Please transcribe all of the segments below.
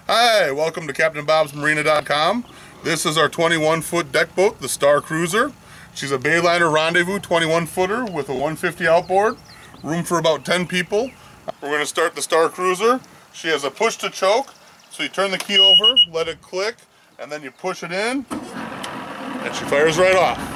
Hi, welcome to CaptainBobsMarina.com. This is our 21-foot deck boat, the Star Cruiser. She's a Bayliner Rendezvous 21-footer with a 150 outboard. Room for about 10 people. We're going to start the Star Cruiser. She has a push to choke, so you turn the key over, let it click, and then you push it in, and she fires right off.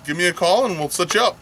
Give me a call and we'll set you up.